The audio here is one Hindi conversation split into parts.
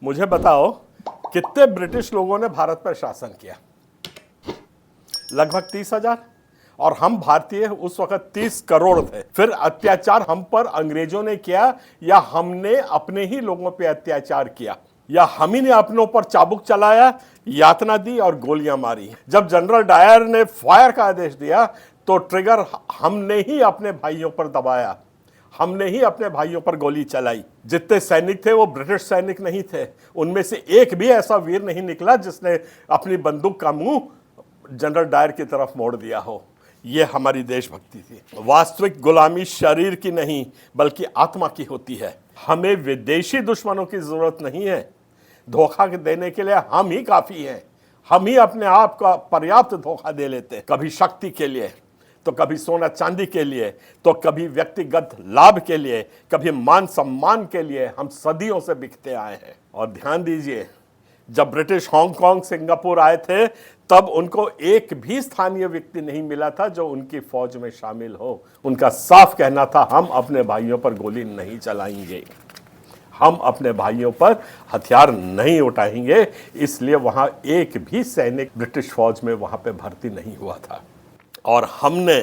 मुझे बताओ कितने ब्रिटिश लोगों ने भारत पर शासन किया? लगभग 30,000। और हम भारतीय उस वक्त 30 करोड़ थे। फिर अत्याचार हम पर अंग्रेजों ने किया या हमने अपने ही लोगों पे अत्याचार किया, या हम ही ने अपनों पर चाबुक चलाया, यातना दी और गोलियां मारी? जब जनरल डायर ने फायर का आदेश दिया तो ट्रिगर हमने ही अपने भाइयों पर दबाया, हमने ही अपने भाइयों पर गोली चलाई। जितने सैनिक थे वो ब्रिटिश सैनिक नहीं थे, उनमें से एक भी ऐसा वीर नहीं निकला जिसने अपनी बंदूक का मुंह जनरल डायर की तरफ मोड़ दिया हो। ये हमारी देशभक्ति थी। वास्तविक गुलामी शरीर की नहीं बल्कि आत्मा की होती है। हमें विदेशी दुश्मनों की जरूरत नहीं है। धोखा देने के लिए हम ही काफी हैं। हम ही अपने आप का पर्याप्त धोखा दे लेते हैं, कभी शक्ति के लिए, तो कभी सोना चांदी के लिए, तो कभी व्यक्तिगत लाभ के लिए, कभी मान सम्मान के लिए। हम सदियों से बिकते आए हैं। और ध्यान दीजिए, जब ब्रिटिश हांगकांग सिंगापुर आए थे तब उनको एक भी स्थानीय व्यक्ति नहीं मिला था जो उनकी फौज में शामिल हो। उनका साफ कहना था, हम अपने भाइयों पर गोली नहीं चलाएंगे, हम अपने भाइयों पर हथियार नहीं उठाएंगे। इसलिए वहां एक भी सैनिक ब्रिटिश फौज में वहां पे भर्ती नहीं हुआ था। और हमने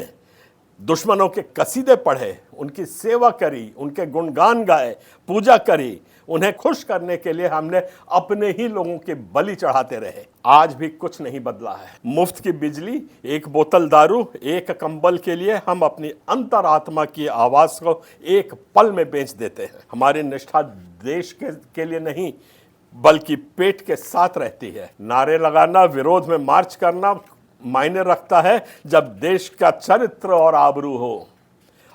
दुश्मनों के कसीदे पढ़े, उनकी सेवा करी, उनके गुणगान गाए, पूजा करी। उन्हें खुश करने के लिए हमने अपने ही लोगों के बलि चढ़ाते रहे। आज भी कुछ नहीं बदला है। मुफ्त की बिजली, एक बोतल दारू, एक कंबल के लिए हम अपनी अंतरात्मा की आवाज को एक पल में बेच देते हैं। हमारी निष्ठा देश के लिए नहीं बल्कि पेट के साथ रहती है। नारे लगाना, विरोध में मार्च करना मायने रखता है जब देश का चरित्र और आबरू हो।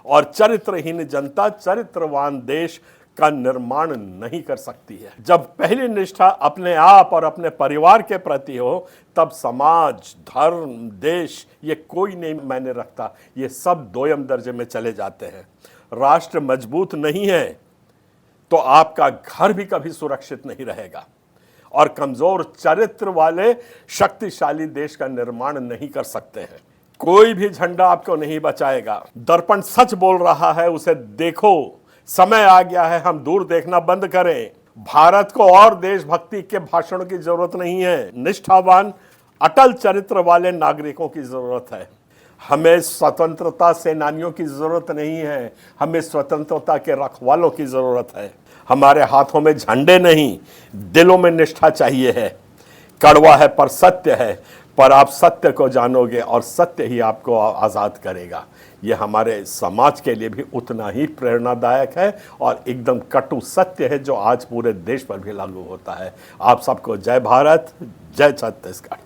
और चरित्रहीन जनता चरित्रवान देश का निर्माण नहीं कर सकती है। जब पहली निष्ठा अपने आप और अपने परिवार के प्रति हो तब समाज, धर्म, देश ये कोई नहीं मायने रखता। ये सब दोयम दर्जे में चले जाते हैं। राष्ट्र मजबूत नहीं है तो आपका घर भी कभी सुरक्षित नहीं रहेगा। और कमजोर चरित्र वाले शक्तिशाली देश का निर्माण नहीं कर सकते हैं। कोई भी झंडा आपको नहीं बचाएगा। दर्पण सच बोल रहा है, उसे देखो। समय आ गया है, हम दूर देखना बंद करें। भारत को और देशभक्ति के भाषणों की जरूरत नहीं है, निष्ठावान अटल चरित्र वाले नागरिकों की जरूरत है। हमें स्वतंत्रता सेनानियों की जरूरत नहीं है, हमें स्वतंत्रता के रखवालों की जरूरत है। हमारे हाथों में झंडे नहीं, दिलों में निष्ठा चाहिए है। कड़वा है पर सत्य है, पर आप सत्य को जानोगे और सत्य ही आपको आज़ाद करेगा। ये हमारे समाज के लिए भी उतना ही प्रेरणादायक है और एकदम कटु सत्य है जो आज पूरे देश पर भी लागू होता है। आप सबको जय भारत, जय छत्तीसगढ़।